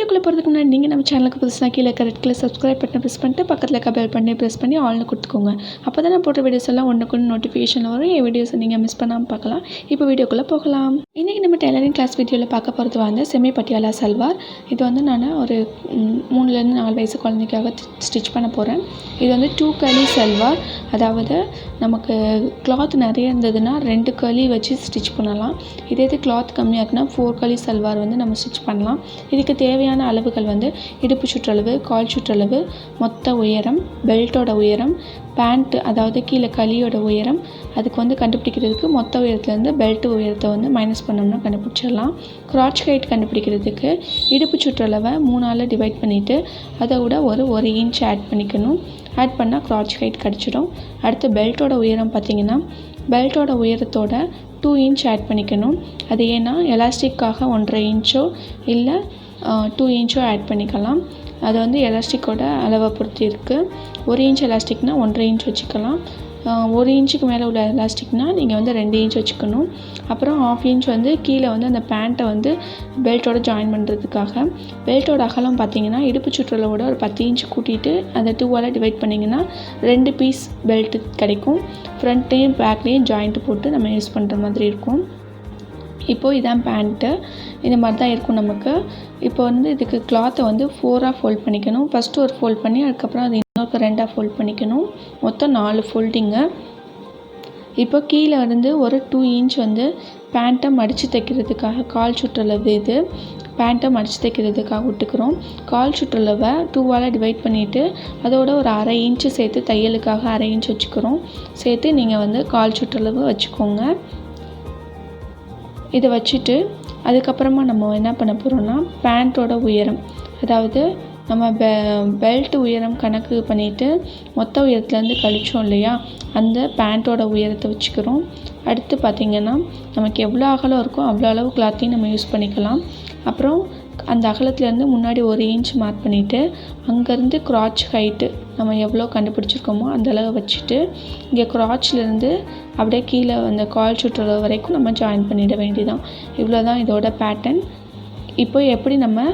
வீடியோக்குள்ளே போகிறதுக்கு முன்னாடி நீங்கள் நம்ம சேனலுக்கு புதுசாக கீழே ரெட் கலர் சப்ஸ்கிரைப் பட்டனை ப்ரெஸ் பண்ணிட்டு பக்கத்தில் பெல் பண்ணி ப்ரெஸ் பண்ணி ஆல்னு கொடுத்துக்கோங்க. அப்போ தான் நான் போட்ட வீடியோஸ் எல்லாம் ஒன்றுக்கு நோட்டிஃபிகேஷன் வரும். என் வீடியோஸை நீங்கள் மிஸ் பண்ணாமல் பார்க்கலாம். இப்போ வீடியோக்குள்ளே போகலாம். இன்றைக்கி நம்ம டெய்லரிங் கிளாஸ் வீடியோவில் பார்க்க போகிறது வந்து செமி பட்டியாலா சல்வார். இது வந்து நான் ஒரு 3-4 வயசு குழந்தைக்காக ஸ்டிச் பண்ண போகிறேன். இது வந்து 2 கர்லி சல்வார். அதாவது நமக்கு கிளாத் நிறைய இருந்ததுன்னா 2 கர்லி வச்சு ஸ்டிச் பண்ணலாம். இதே கிளாத் கம்மியாக இருக்குன்னா 4 கர்லி சல்வார் வந்து நம்ம ஸ்டிச் பண்ணலாம். இதுக்கு தேவையான அளவுகள் வந்து இடுப்பு சுற்றளவு, கால் சுற்றளவு, மொத்த உயரம், பெல்ட்டோட உயரம், பேண்ட் அதாவது கீழே களியோட உயரம், அதுக்கு வந்து கண்டுபிடிக்கிறதுக்கு மொத்த உயரத்துலேருந்து பெல்ட் உயரத்தை வந்து மைனஸ் பண்ணோம்னா கண்டுபிடிச்சிடலாம். கிராச் ஹைட் கண்டுபிடிக்கிறதுக்கு இடுப்பு சுற்றளவை 3ஆல் டிவைட் பண்ணிவிட்டு அதை விட ஒரு இன்ச் ஆட் பண்ணிக்கணும். ஆட் பண்ணால் கிராச் ஹைட் கிடச்சிடும். அடுத்து பெல்ட்டோட உயரம் பார்த்திங்கன்னா பெல்ட்டோட உயரத்தோட 2 இன்ச் ஆட் பண்ணிக்கணும். அது ஏன்னா எலாஸ்டிக்காக 1.5 இன்ச்சோ இல்லை 2 இன்ச்சோ ஆட் பண்ணிக்கலாம். அது வந்து எலாஸ்டிக்கோட அளவை பொறுத்து இருக்குது. 1 இன்ச் எலாஸ்டிக்னால் 1.5 இன்ச் வச்சுக்கலாம். 1 இன்ச்சுக்கு மேலே உள்ள எலாஸ்டிக்னால் நீங்கள் வந்து 2 இன்ச் வச்சுக்கணும். அப்புறம் 1/2 இன்ச் வந்து கீழே வந்து அந்த பேண்ட்டை வந்து பெல்ட்டோட ஜாயின் பண்ணுறதுக்காக. பெல்ட்டோட அகலம் பார்த்திங்கன்னா இடுப்பு சுற்றளவோட ஒரு 10 இன்ச் கூட்டிகிட்டு அதை 2ஆல் டிவைட் பண்ணிங்கன்னா 2 பீஸ் பெல்ட்டு கிடைக்கும். ஃப்ரண்ட்லேயும் பேக்லேயும் ஜாயிண்ட் போட்டு நம்ம யூஸ் பண்ணுற மாதிரி இருக்கும். இப்போது இதான் பேண்ட்டு. இந்த மாதிரி தான் இருக்கும் நமக்கு. இப்போ வந்து இதுக்கு கிளாத்தை வந்து 4ஆக ஃபோல்ட் பண்ணிக்கணும். ஃபஸ்ட்டு ஒரு ஃபோல்ட் பண்ணி அதுக்கப்புறம் அது இன்னொரு 2ஆக ஃபோல்ட் பண்ணிக்கணும். மொத்தம் 4 ஃபோல்டிங்கு. இப்போ கீழே இருந்து ஒரு 2 இன்ச் வந்து பேண்ட்டை மடித்து தைக்கிறதுக்காக கால் சுற்றளவு இது பேண்ட்டை மடித்து தைக்கிறதுக்காக விட்டுக்கிறோம். கால் சுற்றளவை 2ஆல் டிவைட் பண்ணிவிட்டு அதோட ஒரு 1/2 இன்ச்சு சேர்த்து தையலுக்காக 1/2 இன்ச் வச்சுக்கிறோம். சேர்த்து நீங்கள் வந்து கால் சுற்றளவு வச்சுக்கோங்க. இதை வச்சுட்டு அதுக்கப்புறமா நம்ம என்ன பண்ண போகிறோம்னா பேண்ட்டோட உயரம், அதாவது நம்ம பெல்ட் உயரம் கணக்கு பண்ணிவிட்டு மொத்த உயரத்துலேருந்து கழிச்சோம் இல்லையா, அந்த பேண்ட்டோட உயரத்தை வச்சுக்கிறோம். அடுத்து பார்த்திங்கன்னா நமக்கு எவ்வளோ அகலம் இருக்கோ அவ்வளோ அளவு கிளாத்தையும் நம்ம யூஸ் பண்ணிக்கலாம். அப்புறம் அந்த அகலத்துலேருந்து முன்னாடி 1 இன்ச் மார்க் பண்ணிவிட்டு அங்கேருந்து கிராச் ஹைட்டு நம்ம எவ்வளோ கண்டுபிடிச்சிருக்கோமோ அந்த அளவு வச்சுட்டு இங்கே கிராச்லேருந்து அப்படியே கீழே அந்த கால் சுற்றளவு வரைக்கும் நம்ம ஜாயின் பண்ணிட வேண்டியதான். இவ்வளோ தான் இதோட பேட்டர்ன். இப்போ எப்படி நம்ம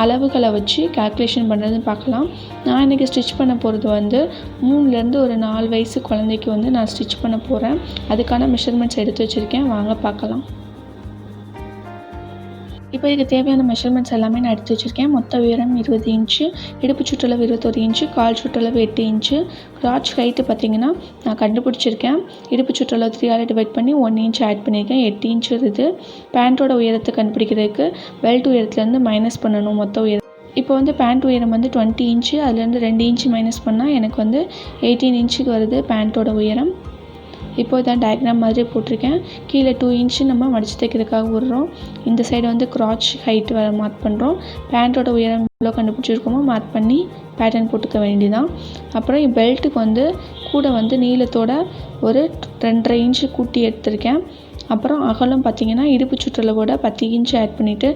அளவுகளை வச்சு கால்குலேஷன் பண்ணுறதுன்னு பார்க்கலாம். நான் இன்றைக்கி ஸ்டிச் பண்ண போகிறது வந்து 3லேருந்து ஒரு 4 வயசு குழந்தைக்கு வந்து நான் ஸ்டிச் பண்ண போகிறேன். அதுக்கான மெஷர்மெண்ட்ஸ் எடுத்து வச்சுருக்கேன். வாங்க பார்க்கலாம். இப்போ இதுக்கு தேவையான மெஷர்மெண்ட்ஸ் எல்லாமே நான் எடுத்து வச்சுருக்கேன். மொத்த உயரம் 20 இன்ச்சு, இடுப்பு சுற்றளவு 21 இன்ச்சு, கால் சுற்றளவு 8 இன்ச்சு, கிராச் ஹைட்டு பார்த்திங்கன்னா நான் கண்டுபிடிச்சிருக்கேன். இடுப்பு சுற்றளவு 3ஆல் டிவைட் பண்ணி 1 இன்ச் ஆட் பண்ணியிருக்கேன். 8 இன்ச் இருக்குது. பேண்ட்டோட உயரத்தை கண்டுபிடிக்கிறதுக்கு பெல்ட் உயரத்துலேருந்து மைனஸ் பண்ணணும் மொத்த உயரம். இப்போ வந்து பேண்ட் உயரம் வந்து 20 இன்ச்சு, அதுலேருந்து 2 இன்ச்சு மைனஸ் பண்ணால் எனக்கு வந்து 18 இன்ச்சுக்கு வருது பேண்ட்டோட உயரம். இப்போ இதான் டயக்ராம் மாதிரி போட்டிருக்கேன். கீழே 2 இன்ச்சு நம்ம மடித்து தைக்கிறதுக்காக விடுறோம். இந்த சைடு வந்து கிராச் ஹைட் வர மார்க் பண்ணுறோம். பேண்ட்டோட உயரம் எவ்வளோ கண்டுபிடிச்சிருக்கோமோ மார்க் பண்ணி பேட்டர்ன் போட்டுக்க வேண்டியதான். அப்புறம் பெல்ட்டுக்கு வந்து கூட வந்து நீளத்தோட ஒரு 2.5 இன்ச்சு கூட்டி எடுத்திருக்கேன். அப்புறம் அகலம் பார்த்திங்கன்னா இடுப்பு சுற்றளவோட 10 இன்ச்சு ஆட் பண்ணிவிட்டு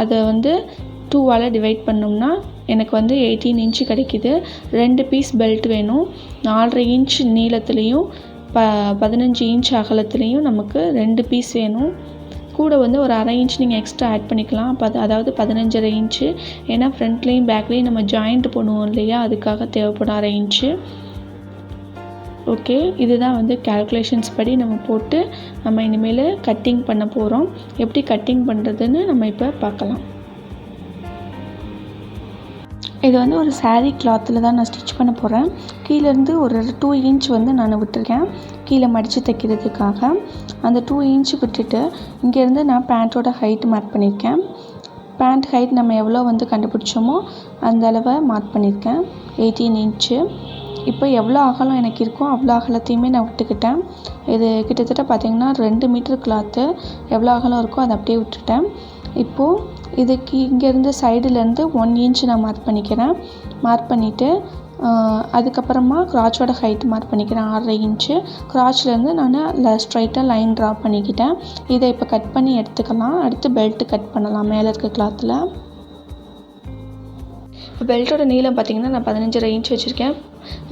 அதை வந்து 2ஆல் டிவைட் பண்ணோம்னா எனக்கு வந்து 18 இன்ச்சு கிடைக்கிது. 2 பீஸ் பெல்ட் வேணும். 4.5 இன்ச் நீளத்துலேயும் 15 இன்ச் அகலத்துலேயும் நமக்கு 2 பீஸ் வேணும். கூட வந்து ஒரு 1/2 இன்ச் நீங்கள் எக்ஸ்ட்ரா ஆட் பண்ணிக்கலாம். அதாவது 15.5 இன்ச்சு. ஏன்னா ஃப்ரண்ட்லேயும் பேக்லேயும் நம்ம ஜாயிண்ட் பண்ணுவோம் இல்லையா, அதுக்காக தேவைப்படும் 1/2 இன்ச்சு. ஓகே, இதுதான் வந்து கால்குலேஷன்ஸ் படி நம்ம போட்டு நம்ம இனிமேல் கட்டிங் பண்ண போகிறோம். எப்படி கட்டிங் பண்ணுறதுன்னு நம்ம இப்போ பார்க்கலாம். இது வந்து ஒரு சாரீ கிளாத்தில் தான் நான் ஸ்டிச் பண்ண போகிறேன். கீழேருந்து ஒரு 2 இன்ச் வந்து நான் விட்டுருக்கேன் கீழே மடித்து தைக்கிறதுக்காக. அந்த 2 இன்ச் விட்டுட்டு இங்கேருந்து நான் பேண்ட்டோட ஹைட் மார்க் பண்ணியிருக்கேன். பேண்ட் ஹைட் நம்ம எவ்வளோ வந்து கண்டுபிடிச்சோமோ அந்த அளவை மார்க் பண்ணியிருக்கேன், 18 இன்ச்சு. இப்போ எவ்வளோ அகலம் எனக்கு இருக்கோ அவ்வளோ அகலத்தையுமே நான் விட்டுக்கிட்டேன். இது கிட்டத்தட்ட பார்த்திங்கன்னா 2 மீட்டர் கிளாத்து. எவ்வளோ அகலம் இருக்கோ அதை அப்படியே விட்டுட்டேன். இப்போது இதுக்கு இங்கேருந்து சைடுலேருந்து 1 இன்ச் நான் மார்க் பண்ணிக்கிறேன். மார்க் பண்ணிவிட்டு அதுக்கப்புறமா கிராச்சோட ஹைட் மார்க் பண்ணிக்கிறேன் 6.5 இன்ச்சு. கிராச்லேருந்து நான் ஸ்ட்ரைட்டாக லைன் ட்ரா பண்ணிக்கிட்டேன். இதை இப்போ கட் பண்ணி எடுத்துக்கலாம். அடுத்து பெல்ட்டு கட் பண்ணலாம் மேலே இருக்க கிளாத்தில். இப்போ பெல்ட்டோட நீளம் பார்த்திங்கன்னா நான் 15.5 இன்ச் வச்சுருக்கேன்.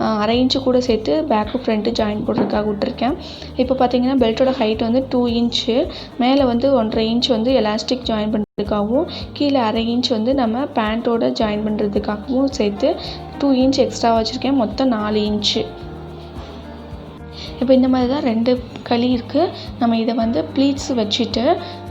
1/2 இன்ச்சு கூட சேர்த்து பேக்கு ஃப்ரண்ட்டு ஜாயின் போடுறதுக்காக விட்டுருக்கேன். இப்போ பார்த்திங்கன்னா பெல்ட்டோட ஹைட் வந்து 2 இன்ச்சு, மேலே வந்து 1.5 இன்ச் வந்து எலாஸ்டிக் ஜாயின் பண்ணுறதுக்காகவும், கீழே 1/2 இன்ச் வந்து நம்ம பேண்ட்டோட ஜாயின் பண்ணுறதுக்காகவும் சேர்த்து 2 இன்ச் எக்ஸ்ட்ரா வச்சுருக்கேன். மொத்தம் 4 இன்ச்சு. இப்போ இந்த மாதிரி தான் 2 களி இருக்குது. நம்ம இதை வந்து ப்ளீட்ஸ் வச்சுட்டு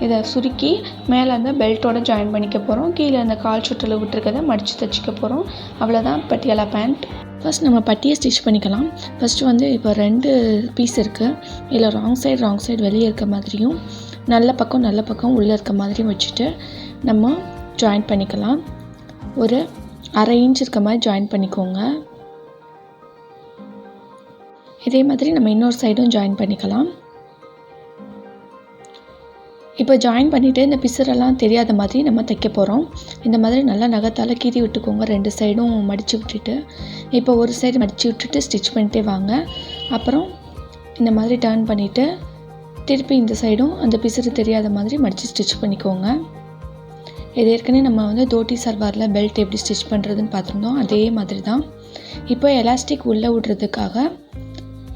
இதை சுருக்கி மேலே அந்த பெல்ட்டோட ஜாயின் பண்ணிக்க போகிறோம். கீழே அந்த கால் சுற்றல விட்டுருக்கதை மடித்து தைச்சிக்க போகிறோம். அவ்வளோதான் பட்டியாலா பேண்ட். ஃபஸ்ட் நம்ம பட்டியை ஸ்டிச் பண்ணிக்கலாம். ஃபஸ்ட்டு வந்து இப்போ 2 பீஸ் இருக்குது. இதில் ராங் சைடு வெளியே இருக்க மாதிரியும் நல்ல பக்கம் உள்ளே இருக்க மாதிரியும் வச்சுட்டு நம்ம ஜாயின் பண்ணிக்கலாம். ஒரு 1/2 இன்ச் இருக்க மாதிரி ஜாயின் பண்ணிக்கோங்க. இதே மாதிரி நம்ம இன்னொரு சைடும் ஜாயின் பண்ணிக்கலாம். இப்போ ஜாயின் பண்ணிவிட்டு இந்த பிசுரெல்லாம் தெரியாத மாதிரி நம்ம தைக்க போகிறோம். இந்த மாதிரி நல்லா நகத்தால் கீறி விட்டுக்கோங்க. 2 சைடும் மடித்து விட்டுட்டு இப்போ ஒரு சைடு மடித்து விட்டுட்டு ஸ்டிச் பண்ணிட்டே வாங்க. அப்புறம் இந்த மாதிரி டர்ன் பண்ணிவிட்டு திருப்பி இந்த சைடும் அந்த பிசுறு தெரியாத மாதிரி மடித்து ஸ்டிச் பண்ணிக்கோங்க. இது ஏற்கனவே நம்ம வந்து தோட்டி சல்வாரில் பெல்ட் எப்படி ஸ்டிச் பண்ணுறதுன்னு பார்த்துருந்தோம். அதே மாதிரி தான். இப்போ எலாஸ்டிக் உள்ளே விடுறதுக்காக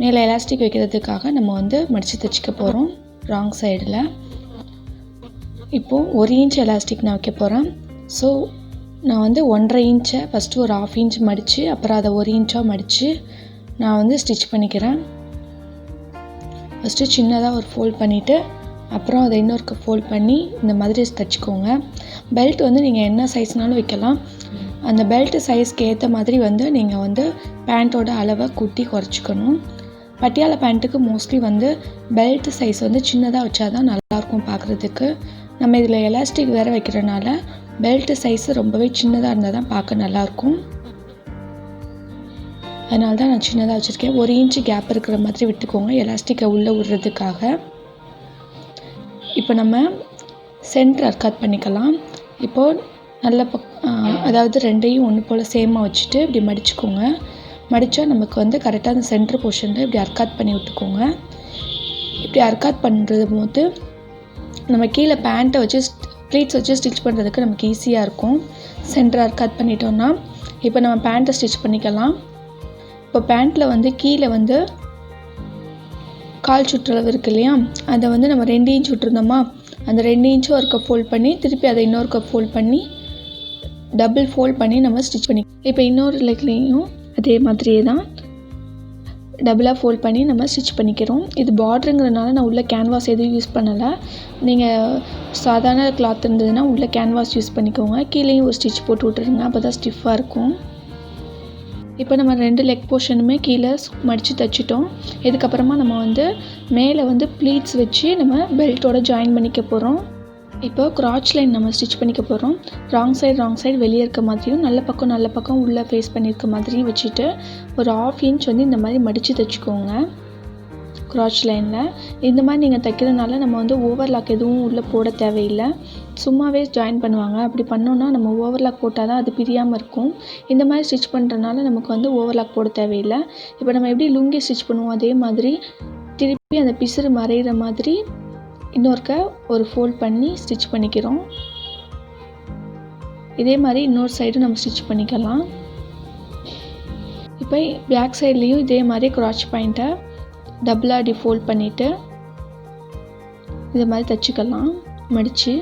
மேலே எலாஸ்டிக் வைக்கிறதுக்காக நம்ம வந்து மடித்து தைச்சிக்க போகிறோம். ராங் சைடில் இப்போது 1 இன்ச் எலாஸ்டிக் நான் வைக்க போகிறேன். ஸோ நான் வந்து 1.5 இன்ச்சை ஃபஸ்ட்டு ஒரு 1/2 இன்ச் மடித்து அப்புறம் அதை 1 இன்ச்சாக மடித்து நான் வந்து ஸ்டிச் பண்ணிக்கிறேன். ஃபஸ்ட்டு சின்னதாக ஒரு ஃபோல்ட் பண்ணிவிட்டு அப்புறம் அதை இன்னொரு ஃபோல்ட் பண்ணி இந்த மாதிரி தைச்சிக்கோங்க. பெல்ட் வந்து நீங்கள் என்ன சைஸ்னாலும் வைக்கலாம். அந்த பெல்ட் சைஸ்க்கு ஏற்ற மாதிரி வந்து நீங்கள் வந்து பேண்ட்டோட அளவை கூட்டி குறைச்சிக்கணும். பட்டியாலா பேண்ட்டுக்கு மோஸ்ட்லி வந்து பெல்ட் சைஸ் வந்து சின்னதாக வச்சா தான் நல்லாயிருக்கும் பார்க்குறதுக்கு. நம்ம இதில் எலாஸ்டிக் வேறு வைக்கிறனால பெல்ட் சைஸ் ரொம்பவே சின்னதாக இருந்தால் தான் பார்க்க நல்லாயிருக்கும். அதனால தான் நான் சின்னதாக வச்சுருக்கேன். 1 இன்ச்சு கேப் இருக்கிற மாதிரி விட்டுக்கோங்க எலாஸ்டிக்கை உள்ளே விடுறதுக்காக. இப்போ நம்ம சென்டர் கட் பண்ணிக்கலாம். இப்போது நல்ல அதாவது 2ஐயும் ஒன்று போல் சேமாக வச்சுட்டு இப்படி மடிச்சுக்கோங்க. மடித்தா நமக்கு வந்து கரெக்டாக அந்த சென்டர் போர்ஷனில் இப்படி அர்க்காட் பண்ணி விட்டுக்கோங்க. இப்படி அர்க்காட் பண்ணுறது போது நம்ம கீழே பேண்ட்டை வச்சு ப்ளீட்ஸ் வச்சு ஸ்டிச் பண்ணுறதுக்கு நமக்கு ஈஸியாக இருக்கும். சென்டர் அர்க்காட் பண்ணிட்டோன்னா இப்போ நம்ம பேண்ட்டை ஸ்டிச் பண்ணிக்கலாம். இப்போ பேண்ட்டில் வந்து கீழே வந்து கால் சுற்றளவு இருக்குது இல்லையா, அதை வந்து நம்ம 2 இன்ச் விட்டுருந்தோமா, அந்த 2 இன்ச்சும் ஒருக்க ஃபோல்ட் பண்ணி திருப்பி அதை இன்னொருக்க ஃபோல்ட் பண்ணி டபுள் ஃபோல்ட் பண்ணி நம்ம ஸ்டிச் பண்ணி இப்போ இன்னொரு லெக்லேயும் அதே மாதிரியே தான் டபுளாக ஃபோல்ட் பண்ணி நம்ம ஸ்டிச் பண்ணிக்கிறோம். இது பார்டருங்கிறதுனால நான் உள்ளே கேன்வாஸ் எதுவும் யூஸ் பண்ணலை. நீங்கள் சாதாரண கிளாத் இருந்ததுன்னா உள்ளே கேன்வாஸ் யூஸ் பண்ணிக்கோங்க. கீழேயும் ஒரு ஸ்டிச் போட்டு விட்டுருங்க, அப்போ தான் ஸ்டிஃபாக இருக்கும். இப்போ நம்ம 2 லெக் போர்ஷனுமே கீழே மடித்து தைச்சிட்டோம். இதுக்கப்புறமா நம்ம வந்து மேலே வந்து ப்ளீட்ஸ் வச்சு நம்ம பெல்ட்டோட ஜாயின் பண்ணிக்க போகிறோம். இப்போ கிராச் லைன் நம்ம ஸ்டிச் பண்ணிக்க போகிறோம். ராங் சைடு வெளியே இருக்க மாதிரியும் நல்ல பக்கம் உள்ளே ஃபேஸ் பண்ணியிருக்க மாதிரியும் வச்சுட்டு ஒரு 1/2 இன்ச் வந்து இந்த மாதிரி மடித்து தைச்சிக்கோங்க கிராச் லைனில். இந்த மாதிரி நீங்கள் தைக்கிறதுனால நம்ம வந்து ஓவர்லாக் எதுவும் உள்ளே போட தேவையில்லை. சும்மாவே ஜாயின் பண்ணுவாங்க. அப்படி பண்ணோன்னா நம்ம ஓவர்லாக் போட்டால் தான் அது பிரியாமல் இருக்கும். இந்த மாதிரி ஸ்டிச் பண்ணுறதுனால நமக்கு வந்து ஓவர்லாக் போட தேவையில்லை. இப்போ நம்ம எப்படி லுங்கி ஸ்டிச் பண்ணுவோம் அதே மாதிரி திருப்பி அந்த பிசுறு மறைகிற மாதிரி இன்னொருக்க ஒரு ஃபோல்ட் பண்ணி ஸ்டிச் பண்ணிக்கிறோம். இதே மாதிரி இன்னொரு சைடு நம்ம ஸ்டிச் பண்ணிக்கலாம். இப்போ பேக் சைட்லேயும் இதே மாதிரி கிராச் பாயிண்ட்டை டபுளாக அப்படி ஃபோல்ட் பண்ணிவிட்டு இது மாதிரி தைச்சிக்கலாம் மடித்து.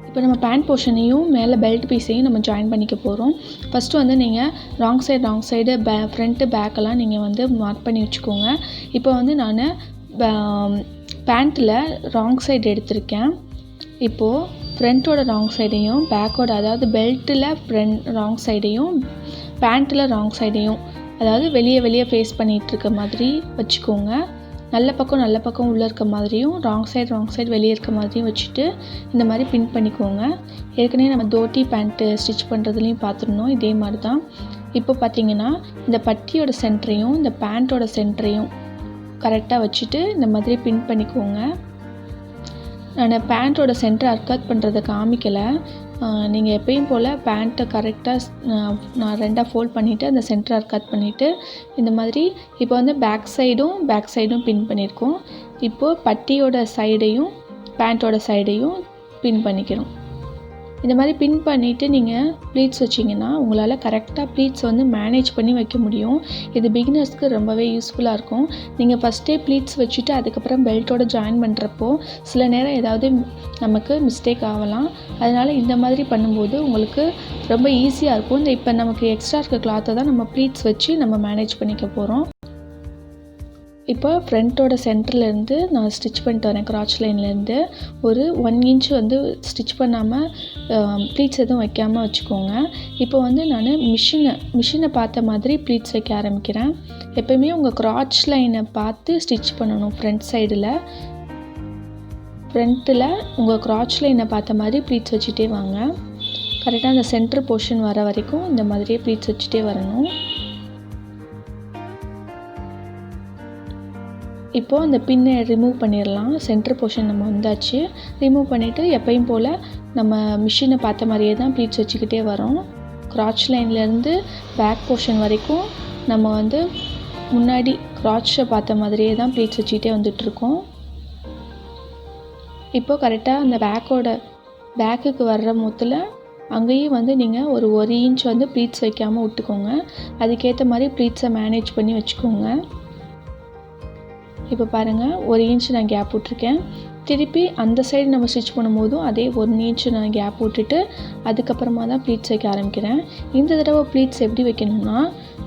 இப்போ நம்ம பேண்ட் போர்ஷனையும் மேலே பெல்ட் பீஸையும் நம்ம ஜாயின் பண்ணிக்க போகிறோம். ஃபஸ்ட்டு வந்து நீங்கள் ராங் சைடு ஃப்ரண்ட்டு பேக்கெல்லாம் நீங்கள் வந்து மார்க் பண்ணி வச்சுக்கோங்க. இப்போ வந்து நான் பேண்ட்டில் ராங் சைடு எடுத்திருக்கேன். இப்போது ஃப்ரண்ட்டோட ராங் சைடையும் பேக்கோட அதாவது பெல்ட்டில் ராங் சைடையும் பேண்ட்டில் ராங் சைடையும் அதாவது வெளியே ஃபேஸ் பண்ணிகிட்ருக்க மாதிரி வச்சுக்கோங்க. நல்ல பக்கம் உள்ளே இருக்க மாதிரியும் ராங் சைடு வெளியே இருக்க மாதிரியும் வச்சுட்டு இந்த மாதிரி பின் பண்ணிக்கோங்க. ஏற்கனவே நம்ம தோட்டி பேண்ட்டு ஸ்டிச் பண்ணுறதுலையும் பார்த்துருந்தோம். இதே மாதிரி தான். இப்போ பார்த்தீங்கன்னா இந்த பட்டியோட சென்டரையும் இந்த பேண்ட்டோட சென்டரையும் கரெக்டாக வச்சுட்டு இந்த மாதிரி பின் பண்ணிக்கோங்க. நான் பேண்ட்டோட சென்டரை அர்க்காட் பண்ணுறதை காமிக்கலை. நீங்கள் எப்பயும் போல் பேண்ட்டை கரெக்டாக நான் 2ஆக ஃபோல்ட் பண்ணிவிட்டு அந்த சென்டரை அர்க்காட் பண்ணிவிட்டு இந்த மாதிரி இப்போ வந்து பேக் சைடும் பின் பண்ணியிருக்கோம். இப்போது பட்டியோட சைடையும் பேண்ட்டோட சைடையும் பின் பண்ணிக்கிறோம். இந்த மாதிரி பின் பண்ணிவிட்டு நீங்கள் ப்ளீட்ஸ் வச்சிங்கன்னா உங்களால் கரெக்டாக ப்ளீட்ஸ் வந்து மேனேஜ் பண்ணி வைக்க முடியும். இது பிகினர்ஸ்க்கு ரொம்பவே யூஸ்ஃபுல்லாக இருக்கும். நீங்கள் ஃபஸ்ட்டே ப்ளீட்ஸ் வச்சுட்டு அதுக்கப்புறம் பெல்ட்டோட ஜாயின் பண்ணுறப்போ சில நேரம் ஏதாவது நமக்கு மிஸ்டேக் ஆகலாம். அதனால் இந்த மாதிரி பண்ணும்போது உங்களுக்கு ரொம்ப ஈஸியாக இருக்கும். இப்போ நமக்கு எக்ஸ்ட்ரா இருக்க கிளாத்தை தான் நம்ம ப்ளீட்ஸ் வச்சு நம்ம மேனேஜ் பண்ணிக்க போகிறோம். இப்போ ஃப்ரண்ட்டோட சென்டர்லேருந்து நான் ஸ்டிச் பண்ணிட்டு வரேன். கிராச் லைன்லேருந்து ஒரு 1 இன்ச் வந்து ஸ்டிச் பண்ணாமல் ப்ளீட்ஸ் எதுவும் வைக்காமல் வச்சுக்கோங்க. இப்போ வந்து நான் மிஷினை பார்த்த மாதிரி ப்ளீட்ஸ் வைக்க ஆரம்பிக்கிறேன். எப்போயுமே உங்கள் கிராச் லைனை பார்த்து ஸ்டிச் பண்ணணும். ஃப்ரண்ட்டில் உங்கள் கிராச் லைனை பார்த்த மாதிரி ப்ளீட்ஸ் வச்சுட்டே வாங்க. கரெக்டாக அந்த சென்டர் போர்ஷன் வர வரைக்கும் இந்த மாதிரியே ப்ளீட்ஸ் வச்சுட்டே வரணும். இப்போது அந்த பின்னை ரிமூவ் பண்ணிடலாம். சென்டர் போர்ஷன் நம்ம வந்தாச்சு. ரிமூவ் பண்ணிவிட்டு எப்பயும் போல் நம்ம மிஷினை பார்த்த மாதிரியே தான் ப்ளீட்ஸ் வச்சுக்கிட்டே வரோம். கிராச் லைன்லேருந்து பேக் போர்ஷன் வரைக்கும் நம்ம வந்து முன்னாடி கிராச்சை பார்த்த மாதிரியே தான் ப்ளீட்ஸ் வச்சுக்கிட்டே வந்துட்டுருக்கோம். இப்போது கரெக்டாக அந்த பேக்குக்கு வர்ற மொத்தில் அங்கேயும் வந்து நீங்கள் ஒரு 1 இன்ச் வந்து ப்ளீட்ஸ் வைக்காமல் விட்டுக்கோங்க. அதுக்கேற்ற மாதிரி ப்ளீட்ஸை மேனேஜ் பண்ணி வச்சுக்கோங்க. இப்போ பாருங்கள் 1 இன்ச் நான் கேப் விட்ருக்கேன். திருப்பி அந்த சைடு நம்ம ஸ்டிச் பண்ணும்போதும் அதே 1 இன்ச் நான் கேப் விட்டுட்டு அதுக்கப்புறமா தான் ப்ளீட்ஸ் வைக்க ஆரம்பிக்கிறேன். இந்த தடவை ப்ளீட்ஸ் எப்படி வைக்கணும்னா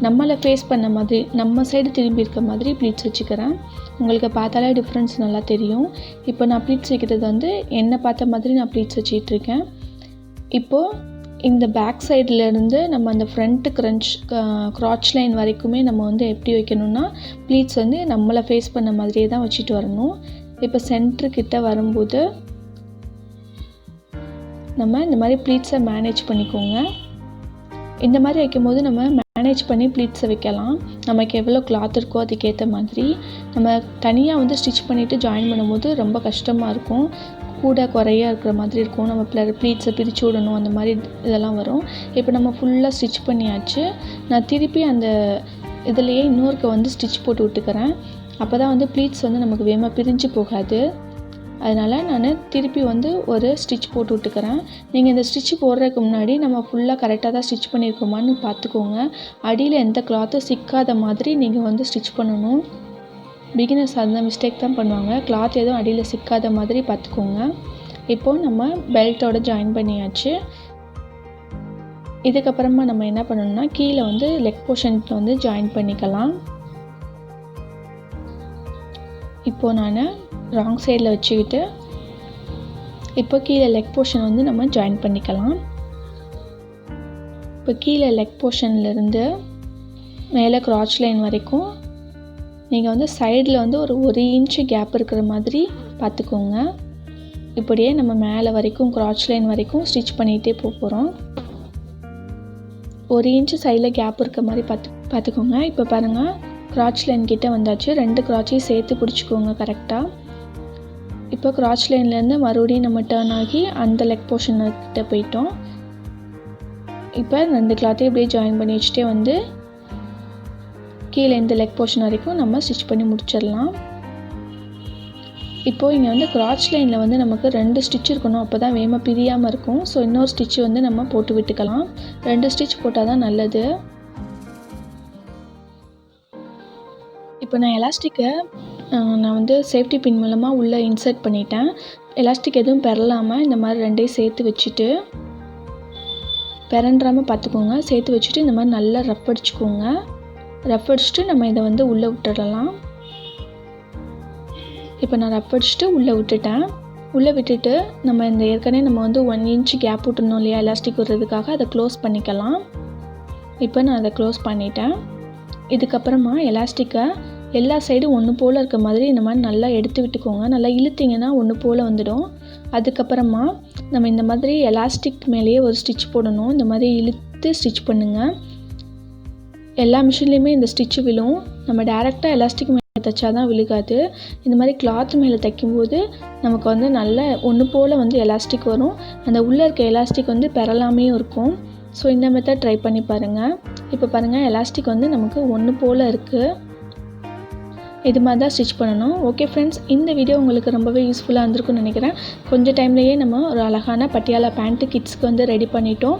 நம்மளை ஃபேஸ் பண்ண மாதிரி நம்ம சைடு திரும்பி இருக்க மாதிரி ப்ளீட்ஸ் வச்சுக்கிறேன். உங்களுக்கு பார்த்தாலே டிஃப்ரென்ஸ் நல்லா தெரியும். இப்போ நான் ப்ளீட்ஸ் வைக்கிறது வந்து என்னை பார்த்த மாதிரி நான் ப்ளீட்ஸ் வச்சிட்ருக்கேன். இப்போது இந்த பேக் சைட்லேருந்து நம்ம அந்த ஃப்ரண்ட்டு கிராச் லைன் வரைக்குமே நம்ம வந்து எப்படி வைக்கணும்னா ப்ளீட்ஸ் வந்து நம்மளை ஃபேஸ் பண்ண மாதிரியே தான் வச்சுட்டு வரணும். இப்போ சென்டர்கிட்ட வரும்போது நம்ம இந்த மாதிரி ப்ளீட்ஸை மேனேஜ் பண்ணிக்கோங்க. இந்த மாதிரி வைக்கும்போது நம்ம மேனேஜ் பண்ணி ப்ளீட்ஸை வைக்கலாம். நமக்கு எவ்வளோ கிளாத் இருக்கோ அதுக்கேற்ற மாதிரி. நம்ம தனியாக வந்து ஸ்டிச் பண்ணிவிட்டு ஜாயின் பண்ணும்போது ரொம்ப கஷ்டமாக இருக்கும். கூட குறையாக இருக்கிற மாதிரி இருக்கும். நம்ம ப்ளீட்ஸை பிரித்து விடணும், அந்த மாதிரி இதெல்லாம் வரும். இப்போ நம்ம ஃபுல்லாக ஸ்டிச் பண்ணியாச்சு. நான் திருப்பி அந்த இதுலேயே இன்னொருக்க வந்து ஸ்டிச் போட்டு விட்டுக்கிறேன். அப்போ தான் வந்து ப்ளீட்ஸ் வந்து நமக்கு வேகமாக பிரிஞ்சு போகாது. அதனால் நான் திருப்பி வந்து ஒரு ஸ்டிச் போட்டு விட்டுக்கிறேன். நீங்கள் இந்த ஸ்டிச் போடுறதுக்கு முன்னாடி நம்ம ஃபுல்லாக கரெக்டாக தான் ஸ்டிச் பண்ணியிருக்கோமான்னு பார்த்துக்கோங்க. அடியில் எந்த கிளாத்தும் சிக்காத மாதிரி நீங்கள் வந்து ஸ்டிச் பண்ணணும். பிகினர்ஸ் அந்த மிஸ்டேக் தான் பண்ணுவாங்க. கிளாத் எதுவும் அடியில் சிக்காத மாதிரி பார்த்துக்கோங்க. இப்போது நம்ம பெல்ட்டோட ஜாயின் பண்ணியாச்சு. இதுக்கப்புறமா நம்ம என்ன பண்ணணும்னா கீழே வந்து லெக் போர்ஷனில் வந்து ஜாயின் பண்ணிக்கலாம். இப்போது நான் ராங் சைடில் வச்சுக்கிட்டு இப்போ கீழே லெக் போர்ஷன் வந்து நம்ம ஜாயின் பண்ணிக்கலாம். இப்போ கீழே லெக் போர்ஷன்லேருந்து மேலே கிராச் லைன் வரைக்கும் நீங்கள் வந்து சைடில் வந்து ஒரு 1 இன்ச்சு கேப் இருக்கிற மாதிரி பார்த்துக்கோங்க. இப்படியே நம்ம மேலே வரைக்கும் கிராச் லைன் வரைக்கும் ஸ்டிச் பண்ணிகிட்டே போகிறோம். 1 இன்ச்சு சைடில் கேப் இருக்க மாதிரி பார்த்துக்கோங்க. இப்போ பாருங்கள் கிராச் லைன் கிட்டே வந்தாச்சு. 2 கிராச்சையும் சேர்த்து பிடிச்சிக்கோங்க கரெக்டாக. இப்போ கிராச் லைன்லேருந்து மறுபடியும் நம்ம டர்ன் ஆகி அந்த லெக் போர்ஷன்கிட்ட போயிட்டோம். இப்போ 2 கிளாத்தையும் இப்படியே ஜாயின் பண்ணி வச்சுட்டே வந்து கீழே இந்த லெக் போர்ஷன் வரைக்கும் நம்ம ஸ்டிச் பண்ணி முடிச்சிடலாம். இப்போது இங்கே வந்து கிராச் லைனில் வந்து நமக்கு 2 ஸ்டிச் இருக்கணும். அப்போ தான் வேகமாக பிரியாமல் இருக்கும். ஸோ இன்னொரு ஸ்டிச் வந்து நம்ம போட்டு விட்டுக்கலாம். 2 ஸ்டிச் போட்டால் தான் நல்லது. இப்போ நான் எலாஸ்டிக்கை நான் வந்து சேஃப்டி பின் மூலமாக உள்ளே இன்சர்ட் பண்ணிட்டேன். எலாஸ்டிக் எதுவும் பெறலாமல் இந்த மாதிரி 2ஐயும் சேர்த்து வச்சுட்டு பெரண்டாமல் பார்த்துக்கோங்க. சேர்த்து வச்சுட்டு இந்த மாதிரி நல்லா ரஃப் அடிச்சுக்கோங்க. ரஃப் அடிச்சுட்டு நம்ம இதை வந்து உள்ளே விட்டுடலாம். இப்போ நான் ரஃப் அடிச்சுட்டு உள்ளே விட்டுட்டேன். உள்ளே விட்டுட்டு நம்ம இந்த ஏற்கனவே நம்ம வந்து 1 இன்ச் கேப் விட்டுருந்தோம் இல்லையா எலாஸ்டிக் விடுறதுக்காக, அதை க்ளோஸ் பண்ணிக்கலாம். இப்போ நான் அதை க்ளோஸ் பண்ணிட்டேன். இதுக்கப்புறமா எலாஸ்டிக்கை எல்லா சைடும் ஒன்று போல் இருக்க மாதிரி இந்த மாதிரி நல்லா எடுத்து விட்டுக்கோங்க. நல்லா இழுத்திங்கன்னா ஒன்று போல் வந்துடும். அதுக்கப்புறமா நம்ம இந்த மாதிரி எலாஸ்டிக் மேலேயே ஒரு ஸ்டிச் போடணும். இந்த மாதிரி இழுத்து ஸ்டிச் பண்ணுங்கள். எல்லா மிஷின்லேயுமே இந்த ஸ்டிச்சு விழும். நம்ம டேரெக்டாக எலாஸ்டிக் மேலே தைச்சா தான் விழுகாது. இந்த மாதிரி கிளாத் மேலே தைக்கும்போது நமக்கு வந்து நல்ல ஒன்று போல் வந்து எலாஸ்டிக் வரும். அந்த உள்ளே இருக்க எலாஸ்டிக் வந்து பெறலாமையும் இருக்கும். ஸோ இந்த மெத்தட் ட்ரை பண்ணி பாருங்கள். இப்போ பாருங்கள் எலாஸ்டிக் வந்து நமக்கு ஒன்று போல் இருக்குது. இது மாதிரி தான் ஸ்டிச் பண்ணணும். ஓகே ஃப்ரெண்ட்ஸ், இந்த வீடியோ உங்களுக்கு ரொம்பவே யூஸ்ஃபுல்லாக இருந்திருக்கும்னு நினைக்கிறேன். கொஞ்சம் டைம்லேயே நம்ம ஒரு அழகான பட்டியாலா பேண்ட்டு கிட்ஸ்க்கு வந்து ரெடி பண்ணிட்டோம்.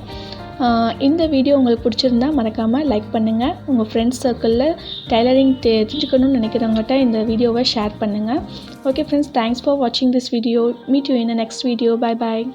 இந்த வீடியோ உங்களுக்கு பிடிச்சிருந்தா மறக்காமல் லைக் பண்ணுங்கள். உங்கள் ஃப்ரெண்ட்ஸ் சர்க்கிளில் டைலரிங் தெரிஞ்சுக்கணும்னு நினைக்கிறவங்கள்ட்ட இந்த வீடியோவை ஷேர் பண்ணுங்கள். ஓகே ஃப்ரெண்ட்ஸ், தேங்க்ஸ் ஃபார் வாட்சிங் this video. Meet you in the next video. Bye bye.